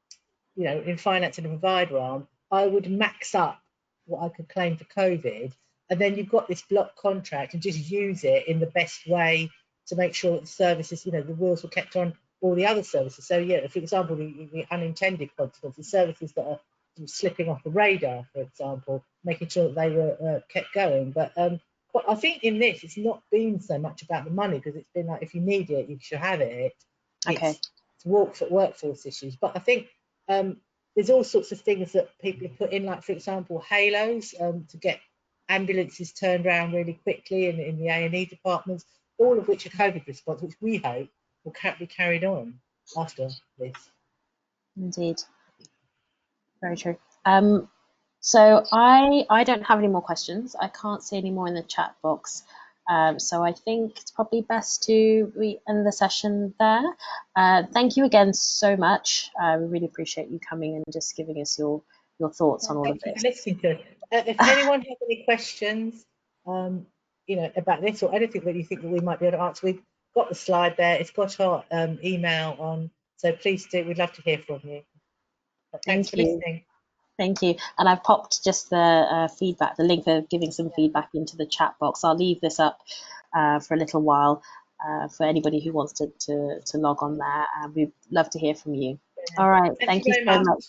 finance and a provider arm, I would max up what I could claim for COVID, and then you've got this block contract and just use it in the best way to make sure that the services, the wheels were kept on all the other services. So for example, the unintended consequences, services that are slipping off the radar, for example, making sure that they were kept going. But I think in this, it's not been so much about the money, because it's been like, if you need it, you should have it. Okay. It's workforce issues. But I think there's all sorts of things that people have put in, like, for example, halos to get ambulances turned around really quickly in the A&E departments, all of which are COVID response, which we hope will be carried on after this. Indeed. Very true. So I don't have any more questions. I can't see any more in the chat box. So I think it's probably best to end the session there. Thank you again so much. We really appreciate you coming and just giving us your thoughts on all of Thank you this. for listening to us. If anyone has any questions, about this or anything that you think that we might be able to answer, we've got the slide there. It's got our email on, so please do. We'd love to hear from you. But thanks for listening. Thank you. And I've popped just the feedback, the link for giving some feedback into the chat box. I'll leave this up for a little while for anybody who wants to log on there. We'd love to hear from you. All right. Thank you so much.